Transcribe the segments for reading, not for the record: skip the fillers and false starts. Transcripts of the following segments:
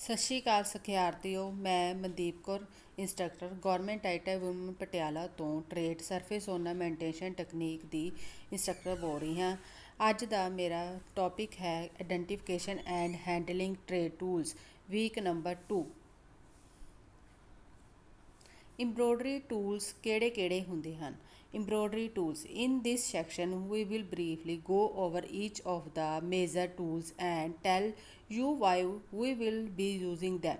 ਸਤਿ ਸ਼੍ਰੀ ਅਕਾਲ ਸਿਖਿਆਰਥੀਓ, ਮੈਂ Mandeep Kaur instructor government IT woman Patiala ਤੋਂ ਟਰੇਡ ਸਰਫੇਸ ornamentation ਟੈਕਨੀਕ ਦੀ ਇੰਸਟ੍ਰਕਟਰ ਬੋਲ ਰਹੀ ਹਾਂ। ਅੱਜ ਦਾ ਮੇਰਾ ਟੌਪਿਕ ਹੈ identification and handling trade tools, week number 2। Embroidery tools ਕਿਹੜੇ ਹੁੰਦੇ ਹਨ? Embroidery tools. In this section, we will briefly go over each of the major tools and tell you why we will be using them.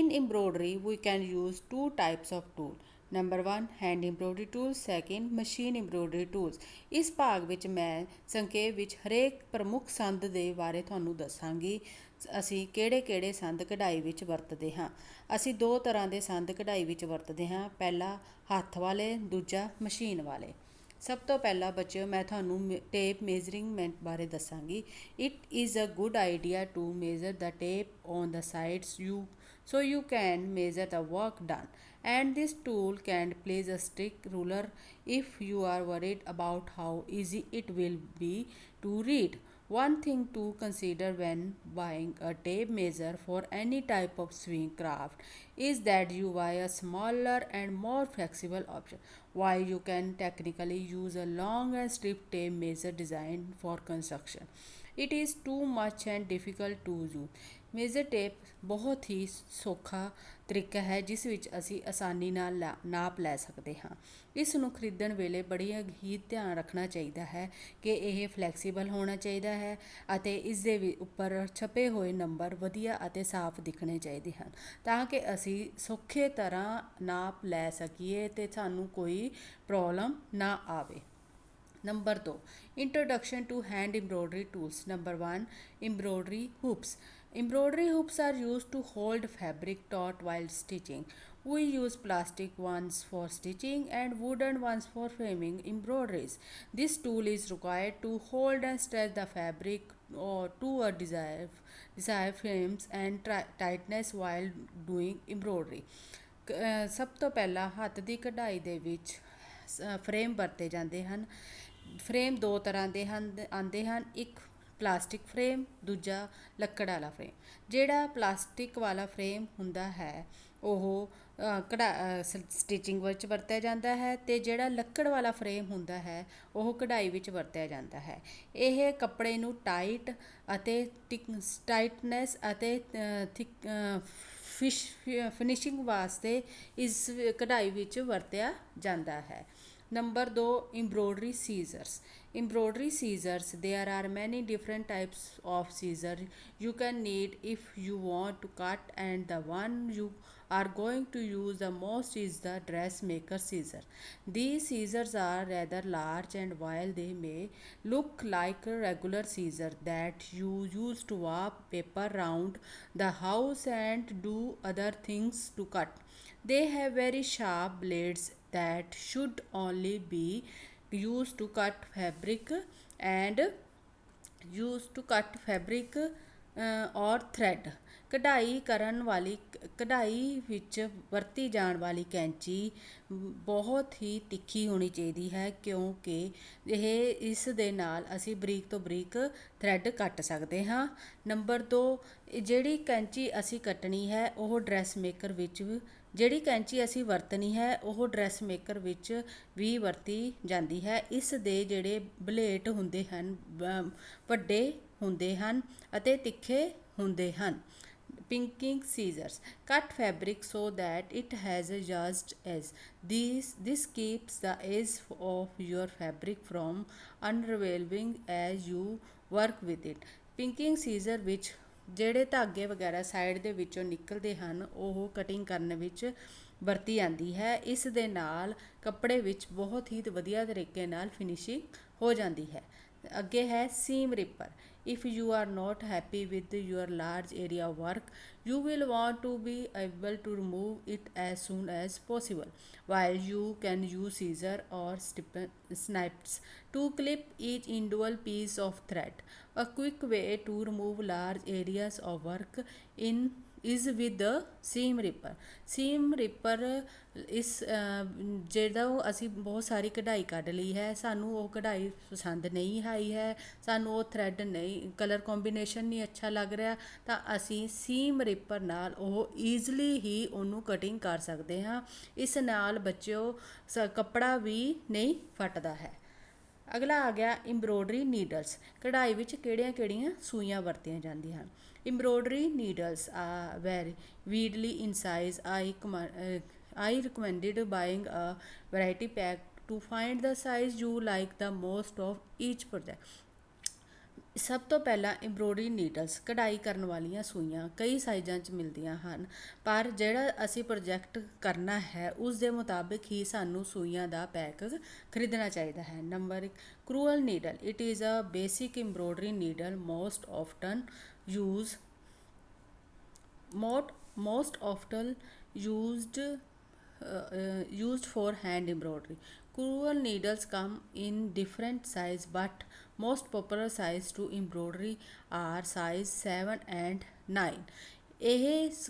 In embroidery, we can use two types of tool. Number 1, hand embroidery tools. Second, machine embroidery tools. ਇਸ ਭਾਗ ਵਿੱਚ ਮੈਂ ਸੰਖੇਪ ਵਿੱਚ ਹਰੇਕ ਪ੍ਰਮੁੱਖ ਸੰਦ ਦੇ ਬਾਰੇ ਤੁਹਾਨੂੰ ਦੱਸਾਂਗੀ। ਅਸੀਂ ਕਿਹੜੇ ਸੰਦ ਕਢਾਈ ਵਿੱਚ ਵਰਤਦੇ ਹਾਂ। ਅਸੀਂ ਦੋ ਤਰ੍ਹਾਂ ਦੇ ਸੰਦ ਕਢਾਈ ਵਿੱਚ ਵਰਤਦੇ ਹਾਂ, ਪਹਿਲਾ ਹੱਥ ਵਾਲੇ, ਦੂਜਾ ਮਸ਼ੀਨ ਵਾਲੇ। ਸਭ ਤੋਂ ਪਹਿਲਾਂ ਬੱਚਿਓ, ਮੈਂ ਤੁਹਾਨੂੰ ਟੇਪ ਮੇਜ਼ਰਿੰਗਮੈਂਟ ਬਾਰੇ ਦੱਸਾਂਗੀ। It is a good idea to measure the tape on the sides so you can measure the work done, and this tool can place a stick ruler if you are worried about how easy it will be to read. One thing to consider when buying a tape measure for any type of sewing craft is that you buy a smaller and more flexible option. While you can technically use a long and strip tape measure designed for construction, it is too much and difficult to use. Measure tape ਬਹੁਤ ਹੀ ਸੌਖਾ ਤਰੀਕਾ ਹੈ ਜਿਸ ਵਿੱਚ ਅਸੀਂ ਆਸਾਨੀ ਨਾਲ ਨਾਪ ਲੈ ਸਕਦੇ ਹਾਂ। ਇਸ ਨੂੰ ਖਰੀਦਣ ਵੇਲੇ ਬੜੀ ਹੀ ਧਿਆਨ ਰੱਖਣਾ ਚਾਹੀਦਾ ਹੈ ਕਿ ਇਹ ਫਲੈਕਸੀਬਲ ਹੋਣਾ ਚਾਹੀਦਾ ਹੈ ਅਤੇ ਇਸ ਦੇ ਉੱਪਰ ਛਪੇ ਹੋਏ ਨੰਬਰ ਵਧੀਆ ਅਤੇ ਸਾਫ਼ ਦਿਖਣੇ ਚਾਹੀਦੇ ਹਨ ਤਾਂ ਕਿ ਅਸੀਂ ਸੌਖੇ ਤਰ੍ਹਾਂ ਨਾਪ ਲੈ ਸਕੀਏ ਅਤੇ ਸਾਨੂੰ ਕੋਈ ਪ੍ਰੋਬਲਮ ਨਾ ਆਵੇ। Number 2, Introduction to Hand Embroidery Tools. Number 1, Embroidery Hoops. Embroidery hoops are used to hold fabric taut while stitching. We use plastic ones for stitching and wooden ones for framing embroideries. This tool is required to hold and stretch the fabric or to a desired frames and tightness while doing embroidery. ਸਭ ਤੋਂ ਪਹਿਲਾਂ ਹੱਥ ਦੀ ਕਢਾਈ ਦੇ ਵਿੱਚ frame ਵਰਤੇ ਜਾਂਦੇ ਹਨ। ਫਰੇਮ ਦੋ ਤਰ੍ਹਾਂ ਦੇ ਆਉਂਦੇ ਹਨ, ਇੱਕ ਪਲਾਸਟਿਕ ਫਰੇਮ, ਦੂਜਾ ਲੱਕੜ ਵਾਲਾ ਫਰੇਮ। ਜਿਹੜਾ ਪਲਾਸਟਿਕ ਵਾਲਾ ਫਰੇਮ ਹੁੰਦਾ ਹੈ ਉਹ ਸਟਿਚਿੰਗ ਵਿੱਚ ਵਰਤਿਆ ਜਾਂਦਾ ਹੈ ਅਤੇ ਜਿਹੜਾ ਲੱਕੜ ਵਾਲਾ ਫਰੇਮ ਹੁੰਦਾ ਹੈ ਉਹ ਕਢਾਈ ਵਿੱਚ ਵਰਤਿਆ ਜਾਂਦਾ ਹੈ। ਇਹ ਕੱਪੜੇ ਨੂੰ ਟਾਈਟਨੈਸ ਅਤੇ ਫਿਨਿਸ਼ਿੰਗ ਵਾਸਤੇ ਇਸ ਕਢਾਈ ਵਿੱਚ ਵਰਤਿਆ ਜਾਂਦਾ ਹੈ। Number 2, Embroidery Scissors. Embroidery scissors, there are many different types of scissors you can need if you want to cut, and the one you are going to use the most is the dressmaker scissor. These scissors are rather large, and while they may look like regular scissors that you use to warp paper round the house and do other things to cut, they have very sharp blades that should only be used to cut fabric or thread. ਕਢਾਈ ਵਿੱਚ ਵਰਤੀ ਜਾਣ ਵਾਲੀ ਕੈਂਚੀ ਬਹੁਤ ਹੀ ਤਿੱਖੀ ਹੋਣੀ ਚਾਹੀਦੀ ਹੈ ਕਿਉਂਕਿ ਇਸ ਦੇ ਨਾਲ ਅਸੀਂ ਬਰੀਕ ਤੋਂ ਬਰੀਕ ਥਰੈਡ ਕੱਟ ਸਕਦੇ ਹਾਂ। ਨੰਬਰ 2, ਜਿਹੜੀ ਕੈਂਚੀ ਅਸੀਂ ਕੱਟਣੀ ਹੈ ਉਹ ਜਿਹੜੀ ਕੈਂਚੀ ਅਸੀਂ ਵਰਤਣੀ ਹੈ ਉਹ ਡਰੈਸ ਮੇਕਰ ਵਿੱਚ ਵੀ ਵਰਤੀ ਜਾਂਦੀ ਹੈ। ਇਸ ਦੇ ਜਿਹੜੇ ਬਲੇਡ ਹੁੰਦੇ ਹਨ ਵੱਡੇ ਹੁੰਦੇ ਹਨ ਅਤੇ ਤਿੱਖੇ ਹੁੰਦੇ ਹਨ। Pinking scissors cut fabric so that it has a just edge. This keeps the edge of your fabric from unraveling as you work with it. Pinking scissor ਵਿੱਚ ਜਿਹੜੇ ਧਾਗੇ ਵਗੈਰਾ ਸਾਈਡ ਦੇ ਵਿੱਚੋਂ ਨਿਕਲਦੇ ਹਨ ਉਹ ਕਟਿੰਗ ਕਰਨ ਵਿੱਚ ਵਰਤੀ ਜਾਂਦੀ ਹੈ। ਇਸ ਦੇ ਨਾਲ ਕੱਪੜੇ ਵਿੱਚ ਬਹੁਤ ਹੀ ਵਧੀਆ ਤਰੀਕੇ ਨਾਲ ਫਿਨਿਸ਼ਿੰਗ ਹੋ ਜਾਂਦੀ ਹੈ। ਅੱਗੇ ਹੈ seam ripper. If you are not happy with your large area of work, you will want to be able to remove it as soon as possible. While you can use scissors or snips to clip each individual piece of thread, a quick way to remove large areas of work is with the seam ripper. seam ripper ਇਸ ਜਦੋਂ ਅਸੀਂ ਬਹੁਤ ਸਾਰੀ ਕਢਾਈ ਕੱਢ ਲਈ ਹੈ, ਸਾਨੂੰ ਉਹ ਕਢਾਈ ਪਸੰਦ ਨਹੀਂ ਆਈ ਹੈ, ਸਾਨੂੰ ਉਹ ਥਰੈਡ ਨਹੀਂ, ਕਲਰ ਕੰਬੀਨੇਸ਼ਨ ਨਹੀਂ ਅੱਛਾ ਲੱਗ ਰਿਹਾ, ਤਾਂ ਅਸੀਂ ਸੀਮ ਰਿਪਰ ਨਾਲ ਉਹ ਈਜ਼ਲੀ ਹੀ ਉਹਨੂੰ ਕਟਿੰਗ ਕਰ ਸਕਦੇ ਹਾਂ। ਇਸ ਨਾਲ ਬੱਚਿਓ ਕੱਪੜਾ ਵੀ ਨਹੀਂ ਫਟਦਾ ਹੈ। ਅਗਲਾ ਆ ਗਿਆ ਇੰਬਰੋਇਡਰੀ ਨੀਡਲਸ। ਕਢਾਈ ਵਿੱਚ ਕਿਹੜੀਆਂ ਸੂਈਆਂ ਵਰਤੀਆਂ ਜਾਂਦੀਆਂ ਹਨ। Embroidery needles are vary widely in size. I recommended buying a variety pack to find the size you like the most of each project. ਸਭ ਤੋਂ ਪਹਿਲਾਂ ਇੰਬਰੋਇਡਰੀ ਨੀਡਲਸ ਕਢਾਈ ਕਰਨ ਵਾਲੀਆਂ ਸੂਈਆਂ ਕਈ ਸਾਈਜ਼ਾਂ 'ਚ ਮਿਲਦੀਆਂ ਹਨ, ਪਰ ਜਿਹੜਾ ਅਸੀਂ ਪ੍ਰੋਜੈਕਟ ਕਰਨਾ ਹੈ ਉਸ ਦੇ ਮੁਤਾਬਿਕ ਹੀ ਸਾਨੂੰ ਸੂਈਆਂ ਦਾ ਪੈਕ ਖਰੀਦਣਾ ਚਾਹੀਦਾ ਹੈ। Number 1 crewel needle. It is a basic embroidery needle most often used for hand embroidery. Crewel needles come in different size, but most popular size to embroidery are size 7 and 9. ਇਹ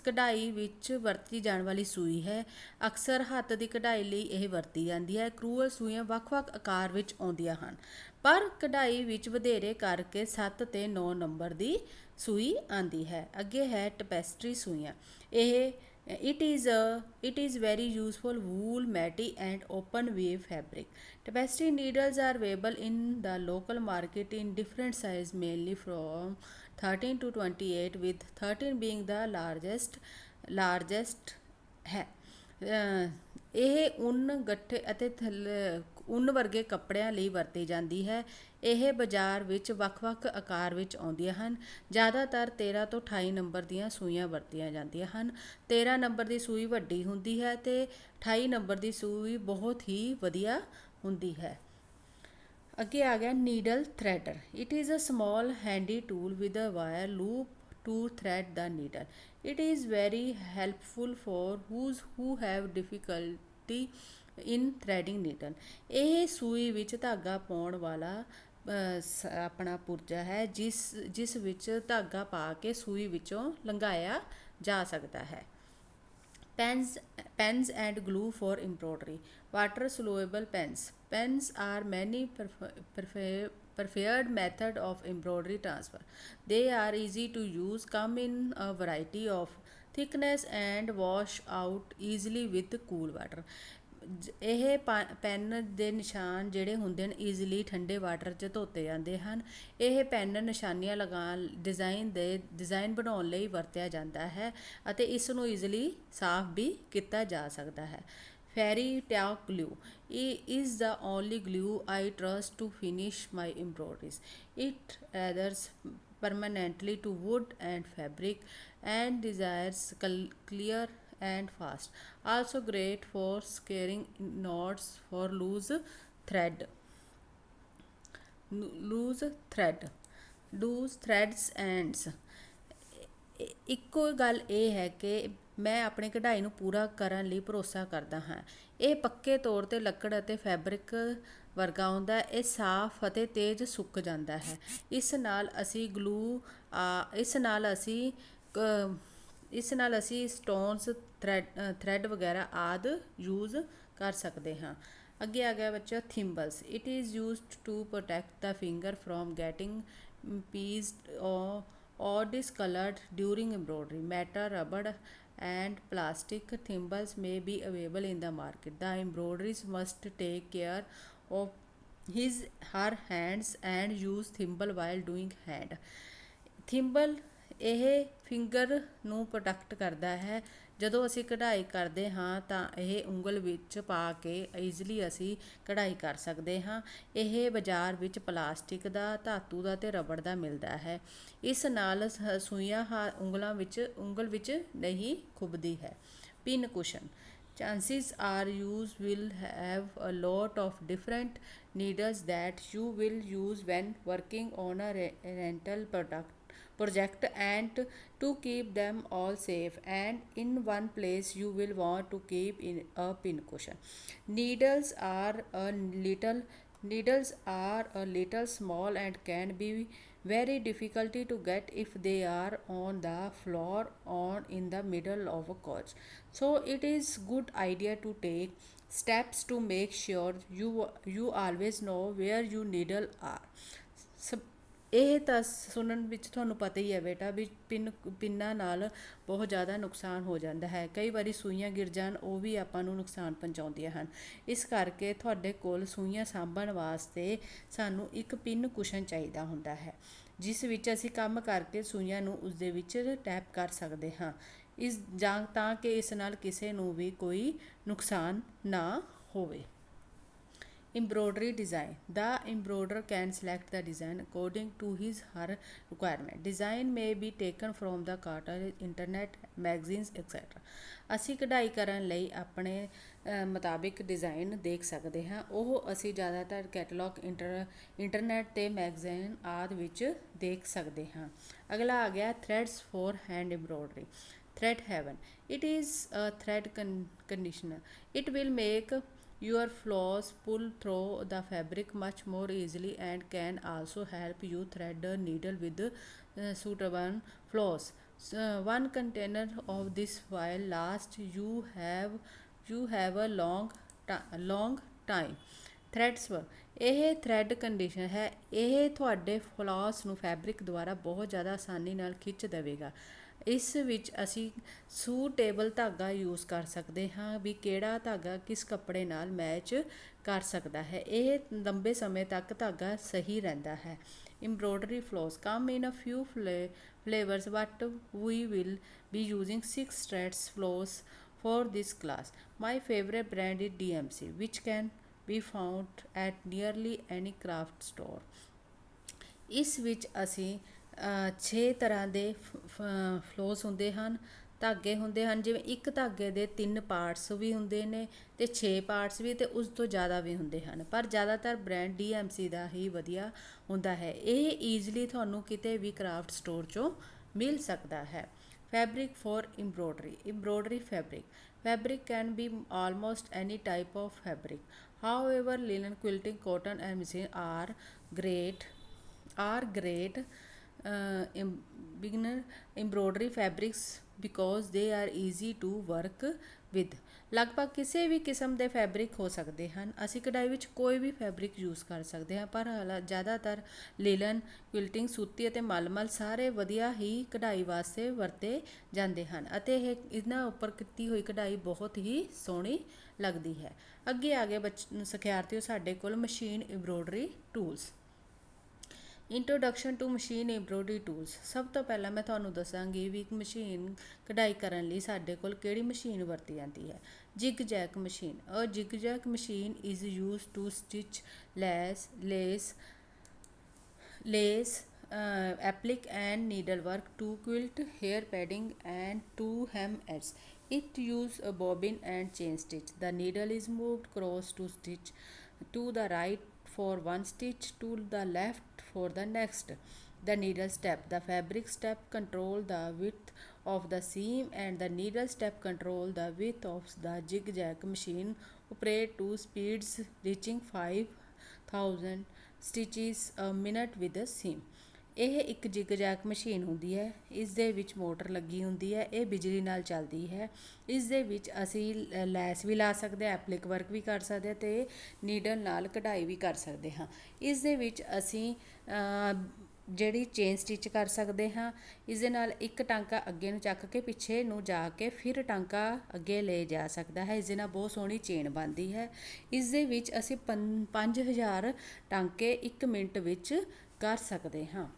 ਕਢਾਈ ਵਿੱਚ ਵਰਤੀ ਜਾਣ ਵਾਲੀ ਸੂਈ ਹੈ। ਅਕਸਰ ਹੱਥ ਦੀ ਕਢਾਈ ਲਈ ਇਹ ਵਰਤੀ ਜਾਂਦੀ ਹੈ। ਕਰੂਅਲ ਸੂਈਆਂ ਵੱਖ-ਵੱਖ ਆਕਾਰ ਵਿੱਚ ਆਉਂਦੀਆਂ ਹਨ, ਪਰ ਕਢਾਈ ਵਿੱਚ ਵਧੇਰੇ ਕਰਕੇ 7 ਤੇ 9 ਨੰਬਰ ਦੀ ਸੂਈ ਆਉਂਦੀ ਹੈ। ਅੱਗੇ ਹੈ ਟਪੈਸਟਰੀ ਸੂਈਆਂ। It is very useful wool, matty and open weave fabric. Tapestry needles are available in the local market in different size, mainly from 13 to 28, with 13 being the largest ਹੈ। ਇਹ ਉੱਨ, ਗੱਠੇ ਅਤੇ ਉੱਨ ਵਰਗੇ ਕੱਪੜਿਆਂ ਲਈ ਵਰਤੀ ਜਾਂਦੀ ਹੈ। ਇਹ ਬਾਜ਼ਾਰ ਵਿੱਚ ਵੱਖ-ਵੱਖ ਆਕਾਰ ਵਿੱਚ ਆਉਂਦੀਆਂ ਹਨ। ਜ਼ਿਆਦਾਤਰ 13 ਤੋਂ 28 ਨੰਬਰ ਦੀਆਂ ਸੂਈਆਂ ਵਰਤੀਆਂ ਜਾਂਦੀਆਂ ਹਨ। 13 ਨੰਬਰ ਦੀ ਸੂਈ ਵੱਡੀ ਹੁੰਦੀ ਹੈ ਅਤੇ 28 ਨੰਬਰ ਦੀ ਸੂਈ ਬਹੁਤ ਹੀ ਵਧੀਆ ਹੁੰਦੀ ਹੈ। ਅੱਗੇ ਆ ਗਿਆ needle threader. It is a small handy tool with a wire loop to thread the needle. It is very helpful for who have difficulty in threading needle. ਇਹ ਸੂਈ ਵਿੱਚ ਧਾਗਾ ਪਾਉਣ ਵਾਲਾ ਆਪਣਾ ਪੁਰਜਾ ਹੈ, ਜਿਸ ਵਿੱਚ ਧਾਗਾ ਪਾ ਕੇ ਸੂਈ ਵਿੱਚੋਂ ਲੰਘਾਇਆ ਜਾ ਸਕਦਾ ਹੈ। Pens and glue for embroidery. Water soluble pens. Pens are many preferred method of embroidery transfer. They are easy to use, come in a variety of thickness and wash out easily with cool water. ਇਹ PAN ਦੇ ਨਿਸ਼ਾਨ ਜਿਹੜੇ ਹੁੰਦੇ ਨੇ easily ਠੰਡੇ water 'ਚ ਧੋਤੇ ਜਾਂਦੇ ਹਨ। ਇਹ ਪੈਨ ਨਿਸ਼ਾਨੀਆਂ ਡਿਜ਼ਾਈਨ ਬਣਾਉਣ ਲਈ ਵਰਤਿਆ ਜਾਂਦਾ ਹੈ ਅਤੇ ਇਸ ਨੂੰ ਈਜ਼ੀਲੀ ਸਾਫ਼ ਵੀ ਕੀਤਾ ਜਾ ਸਕਦਾ ਹੈ। Fabri Tac glue is the only glue I trust to finish my embroideries. It adheres permanently to wood and fabric and desires clear and fast. Also great for squaring knots for loose threads ends. ਇੱਕੋ ਗੱਲ ਇਹ ਹੈ ਕਿ ਮੈਂ ਆਪਣੀ ਕਢਾਈ ਨੂੰ ਪੂਰਾ ਕਰਨ ਲਈ ਭਰੋਸਾ ਕਰਦਾ ਹਾਂ। ਇਹ ਪੱਕੇ ਤੌਰ 'ਤੇ ਲੱਕੜ ਅਤੇ ਫੈਬਰਿਕ ਵਰਗਾ ਆਉਂਦਾ। ਇਹ ਸਾਫ਼ ਅਤੇ ਤੇਜ਼ ਸੁੱਕ ਜਾਂਦਾ ਹੈ। ਇਸ ਨਾਲ ਅਸੀਂ ਸਟੋਨਸ, ਥ੍ਰੈਡ ਵਗੈਰਾ ਆਦਿ ਯੂਜ਼ ਕਰ ਸਕਦੇ ਹਾਂ। ਅੱਗੇ ਆ ਗਿਆ ਬੱਚਾ thimbles. It is used to protect the finger from getting pierced or discolored during embroidery. Metal, rubber and plastic thimbles may be available in the market. The embroiderers must take care of her hands and use thimble while doing hand. Thimble ਇਹ finger ਨੂੰ protect ਕਰਦਾ ਹੈ। ਜਦੋਂ ਅਸੀਂ ਕਢਾਈ ਕਰਦੇ ਹਾਂ ਤਾਂ ਇਹ ਉਂਗਲ ਵਿੱਚ ਪਾ ਕੇ ਈਜ਼ੀਲੀ ਅਸੀਂ ਕਢਾਈ ਕਰ ਸਕਦੇ ਹਾਂ। ਇਹ ਬਾਜ਼ਾਰ ਵਿੱਚ ਪਲਾਸਟਿਕ ਦਾ, ਧਾਤੂ ਦਾ ਅਤੇ ਰਬੜ ਦਾ ਮਿਲਦਾ ਹੈ। ਇਸ ਨਾਲ ਸੂਈਆਂ ਉਂਗਲ ਵਿੱਚ ਨਹੀਂ ਖੁੱਭਦੀ ਹੈ। Pin cushion. Chances are you will have a lot of different needles that you will use when working on a rental project, and to keep them all safe and in one place you will want to keep in a pin cushion. Needles are a little small and can be very difficulty to get if they are on the floor or in the middle of a couch. So it is good idea to take steps to make sure you always know where your needle are. ਇਹ ਤਾਂ ਸੁਣਨ ਵਿੱਚ ਤੁਹਾਨੂੰ ਪਤਾ ਹੀ ਹੈ ਬੇਟਾ ਵੀ ਪਿੰਨਾਂ ਨਾਲ ਬਹੁਤ ਜ਼ਿਆਦਾ ਨੁਕਸਾਨ ਹੋ ਜਾਂਦਾ ਹੈ। ਕਈ ਵਾਰੀ ਸੂਈਆਂ ਗਿਰ ਜਾਣ, ਉਹ ਵੀ ਆਪਾਂ ਨੂੰ ਨੁਕਸਾਨ ਪਹੁੰਚਾਉਂਦੀਆਂ ਹਨ। ਇਸ ਕਰਕੇ ਤੁਹਾਡੇ ਕੋਲ ਸੂਈਆਂ ਸਾਂਭਣ ਵਾਸਤੇ ਸਾਨੂੰ ਇੱਕ ਪਿੰਨ ਕੁਸ਼ਨ ਚਾਹੀਦਾ ਹੁੰਦਾ ਹੈ, ਜਿਸ ਵਿੱਚ ਅਸੀਂ ਕੰਮ ਕਰਕੇ ਸੂਈਆਂ ਨੂੰ ਉਸਦੇ ਵਿੱਚ ਟੈਪ ਕਰ ਸਕਦੇ ਹਾਂ, ਇਸ ਜਾਂ ਤਾਂ ਕਿ ਇਸ ਨਾਲ ਕਿਸੇ ਨੂੰ ਵੀ ਕੋਈ ਨੁਕਸਾਨ ਨਾ ਹੋਵੇ। Embroidery design. The embroiderer can select the design according to his her requirement. Design may be taken from the cottage, internet, magazines, etc. ਅਸੀਂ ਕਢਾਈ ਕਰਨ ਲਈ ਆਪਣੇ ਮੁਤਾਬਿਕ ਡਿਜ਼ਾਈਨ ਦੇਖ ਸਕਦੇ ਹਾਂ। ਉਹ ਅਸੀਂ ਜ਼ਿਆਦਾਤਰ ਕੈਟਲੌਗ, ਇੰਟਰਨੈਟ ਤੇ ਮੈਗਜ਼ੀਨ ਆਦਿ ਵਿੱਚ ਦੇਖ ਸਕਦੇ ਹਾਂ। ਅਗਲਾ ਆ ਗਿਆ threads for hand embroidery. Thread Heaven. It is a thread conditioner. It will make your floss pull through the fabric much more easily and can also help you thread a needle with suitable floss. One container of this will last you have a long time. Threads ਇਹ thread condition ਹੈ। ਇਹ ਤੁਹਾਡੇ flows ਨੂੰ fabric ਦੁਆਰਾ ਬਹੁਤ ਜ਼ਿਆਦਾ ਆਸਾਨੀ ਨਾਲ ਖਿੱਚ ਦੇਵੇਗਾ। ਇਸ ਵਿੱਚ ਅਸੀਂ ਸੂਟੇਬਲ ਧਾਗਾ ਯੂਜ਼ ਕਰ ਸਕਦੇ ਹਾਂ ਵੀ ਕਿਹੜਾ ਧਾਗਾ ਕਿਸ ਕੱਪੜੇ ਨਾਲ ਮੈਚ ਕਰ ਸਕਦਾ ਹੈ। ਇਹ ਲੰਬੇ ਸਮੇਂ ਤੱਕ ਧਾਗਾ ਸਹੀ ਰਹਿੰਦਾ ਹੈ। Embroidery floss come in a few flavors, but we will be using 6 threads floss for this class. My favorite brand is DMC, which can be found at nearly any craft store. ਇਸ ਵਿੱਚ ਅਸੀਂ 6 ਤਰ੍ਹਾਂ ਦੇ flows ਹੁੰਦੇ ਹਨ, ਧਾਗੇ ਹੁੰਦੇ ਹਨ। ਜਿਵੇਂ ਇੱਕ ਧਾਗੇ ਦੇ 3 ਪਾਰਟਸ ਵੀ ਹੁੰਦੇ ਨੇ ਅਤੇ 6 ਪਾਰਟਸ ਵੀ ਅਤੇ ਉਸ ਤੋਂ ਜ਼ਿਆਦਾ ਵੀ ਹੁੰਦੇ ਹਨ, ਪਰ ਜ਼ਿਆਦਾਤਰ ਬ੍ਰਾਂਡ DMC ਦਾ ਹੀ ਵਧੀਆ ਹੁੰਦਾ ਹੈ। ਇਹ ਈਜ਼ਲੀ ਤੁਹਾਨੂੰ ਕਿਤੇ ਵੀ ਕਰਾਫਟ ਸਟੋਰ 'ਚੋਂ ਮਿਲ ਸਕਦਾ ਹੈ। Fabric for embroidery fabric can be almost any type of fabric. However, linen, quilting, cotton and muslin are great beginner embroidery fabrics because they are easy to work with. ਲਗਭਗ ਕਿਸੇ ਵੀ ਕਿਸਮ ਦੇ fabric ਹੋ ਸਕਦੇ ਹਨ। ਅਸੀਂ ਕਢਾਈ ਵਿੱਚ ਕੋਈ ਵੀ ਫੈਬਰਿਕ ਯੂਜ਼ ਕਰ ਸਕਦੇ ਹਾਂ, ਪਰ ਜ਼ਿਆਦਾਤਰ ਲਿਲਨ, ਕੁਇਲਟਿੰਗ, ਸੂਤੀ ਅਤੇ ਮਲਮਲ ਸਾਰੇ ਵਧੀਆ ਹੀ ਕਢਾਈ ਵਾਸਤੇ ਵਰਤੇ ਜਾਂਦੇ ਹਨ ਅਤੇ ਇਹਨਾਂ ਉੱਪਰ ਕੀਤੀ ਹੋਈ ਕਢਾਈ ਬਹੁਤ ਹੀ ਸੋਹਣੀ ਲੱਗਦੀ ਹੈ। ਅੱਗੇ ਆ ਗਏ ਸਿਖਿਆਰਥੀਓ ਸਾਡੇ ਕੋਲ machine embroidery tools. Introduction to machine embroidery tools. ਸਭ ਤੋਂ ਪਹਿਲਾਂ ਮੈਂ ਤੁਹਾਨੂੰ ਦੱਸਾਂਗੀ ਵੀ ਮਸ਼ੀਨ ਕਢਾਈ ਕਰਨ ਲਈ ਸਾਡੇ ਕੋਲ ਕਿਹੜੀ ਮਸ਼ੀਨ ਵਰਤੀ ਜਾਂਦੀ ਹੈ। Zigzag machine. A zigzag machine is use to stitch lace, applique and needlework, to quilt, hair padding and to hem ends. It uses a bobbin and chain stitch. The needle is moved across to stitch to the right for one stitch, to the left for the next. The needle step. The fabric step control the width of the seam and the needle step control the width of the zigzag machine. Operate to speeds reaching 5000 stitches a minute with a seam. ਇਹ ਇੱਕ ਜਿਗ Jack machine ਹੁੰਦੀ ਹੈ। ਇਸ ਦੇ ਵਿੱਚ motor ਲੱਗੀ ਹੁੰਦੀ ਹੈ। ਇਹ ਬਿਜਲੀ ਨਾਲ ਚੱਲਦੀ ਹੈ। ਇਸ ਦੇ ਵਿੱਚ ਅਸੀਂ ਲੈਸ ਵੀ ਲਾ ਸਕਦੇ ਹਾਂ, ਐਪਲਿਕ ਵਰਕ ਵੀ ਕਰ ਸਕਦੇ ਹਾਂ ਅਤੇ ਨੀਡਲ ਨਾਲ ਕਢਾਈ ਵੀ ਕਰ ਸਕਦੇ ਹਾਂ। ਇਸ ਦੇ ਵਿੱਚ ਅਸੀਂ ਜਿਹੜੀ ਚੇਨ ਸਟਿਚ ਕਰ ਸਕਦੇ ਹਾਂ। ਇਸ ਦੇ ਨਾਲ ਇੱਕ ਟਾਂਕਾ ਅੱਗੇ ਨੂੰ ਚੱਕ ਕੇ ਪਿੱਛੇ ਨੂੰ ਜਾ ਕੇ ਫਿਰ ਟਾਂਕਾ ਅੱਗੇ ਲੈ ਜਾ ਸਕਦਾ ਹੈ। ਇਸ ਦੇ ਨਾਲ ਬਹੁਤ ਸੋਹਣੀ ਚੇਨ ਬਣਦੀ ਹੈ। ਇਸ ਦੇ ਵਿੱਚ ਅਸੀਂ 5000 ਟਾਂਕੇ 1 ਮਿੰਟ ਵਿੱਚ ਕਰ ਸਕਦੇ ਹਾਂ।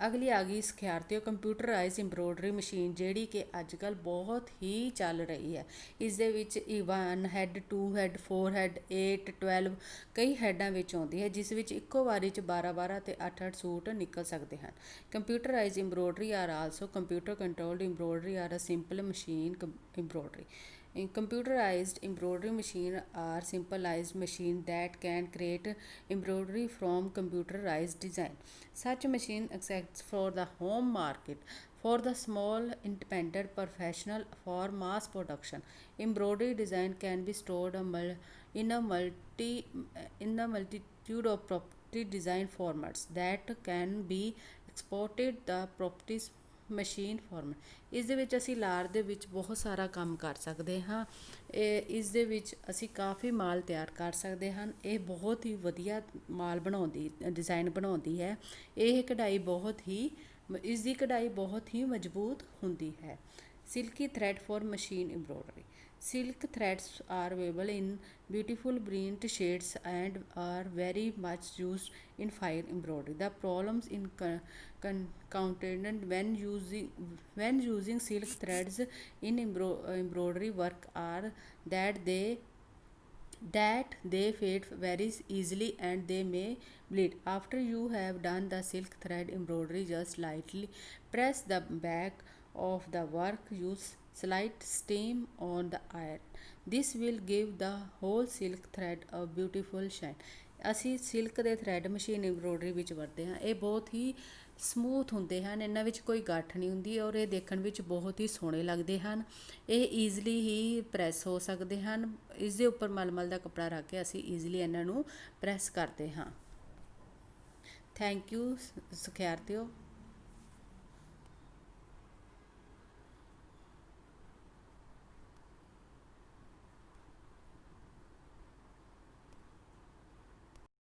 ਅਗਲੀ ਆ ਗਈ ਸਿਖਿਆਰਥੀਓ ਕੰਪਿਊਟਰਾਈਜ਼ ਐਮਬਰੋਇਡਰੀ ਮਸ਼ੀਨ, ਜਿਹੜੀ ਕਿ ਅੱਜ ਕੱਲ੍ਹ ਬਹੁਤ ਹੀ ਚੱਲ ਰਹੀ ਹੈ। ਇਸ ਦੇ ਵਿੱਚ 1 ਹੈਡ, 2 ਹੈਡ, 4 ਹੈਡ, 8, 12 ਕਈ ਹੈਡਾਂ ਵਿੱਚ ਆਉਂਦੀ ਹੈ, ਜਿਸ ਵਿੱਚ ਇੱਕੋ ਵਾਰੀ 'ਚ 12 ਅਤੇ 8 ਸੂਟ ਨਿਕਲ ਸਕਦੇ ਹਨ। Computerize embroidery are also computer controlled embroidery are a simple machine embroidery. Computerized embroidery machine are simplified machine that can create embroidery from computerized design. Such machine exists for the home market, for the small independent professional, for mass production. Embroidery design can be stored in a multitude of design formats that can be exported the properties machine format. ਇਸ ਦੇ ਵਿੱਚ ਅਸੀਂ ਲਾਰ ਦੇ ਵਿੱਚ ਬਹੁਤ ਸਾਰਾ ਕੰਮ ਕਰ ਸਕਦੇ ਹਾਂ। ਇਸ ਦੇ ਵਿੱਚ ਅਸੀਂ ਕਾਫੀ ਮਾਲ ਤਿਆਰ ਕਰ ਸਕਦੇ ਹਨ। ਇਹ ਬਹੁਤ ਹੀ ਵਧੀਆ ਮਾਲ ਬਣਾਉਂਦੀ ਡਿਜ਼ਾਈਨ ਬਣਾਉਂਦੀ ਹੈ। ਇਹ ਕਢਾਈ ਬਹੁਤ ਹੀ ਇਸ ਦੀ ਕਢਾਈ ਬਹੁਤ ਹੀ ਮਜ਼ਬੂਤ ਹੁੰਦੀ ਹੈ। Silky thread for machine embroidery. Silk threads are available in beautiful print shades and are very much used in fine embroidery. The problems encountered when using silk threads in embroidery work are that they fade very easily and they may bleed. After you have done the silk thread embroidery, just lightly press the back of the work. Use slight steam on the iron. This will give the whole silk thread a beautiful shine. ਅਸੀਂ silk ਦੇ thread machine embroidery ਵਿੱਚ ਵਰਤਦੇ ਹਾਂ। ਇਹ ਬਹੁਤ ਹੀ smooth ਹੁੰਦੇ ਹਨ, ਇਹਨਾਂ ਵਿੱਚ ਕੋਈ ਗੱਠ ਨਹੀਂ ਹੁੰਦੀ ਔਰ ਇਹ ਦੇਖਣ ਵਿੱਚ ਬਹੁਤ ਹੀ ਸੋਹਣੇ ਲੱਗਦੇ ਹਨ। ਇਹ ਈਜ਼ਲੀ ਹੀ ਪ੍ਰੈਸ ਹੋ ਸਕਦੇ ਹਨ। ਇਸ ਦੇ ਉੱਪਰ ਮਲਮਲ ਦਾ ਕੱਪੜਾ ਰੱਖ ਕੇ ਅਸੀਂ ਈਜ਼ਲੀ ਇਹਨਾਂ ਨੂੰ ਪ੍ਰੈਸ ਕਰਦੇ ਹਾਂ। Thank you ਸਿਖਿਆਰਥੀਓ।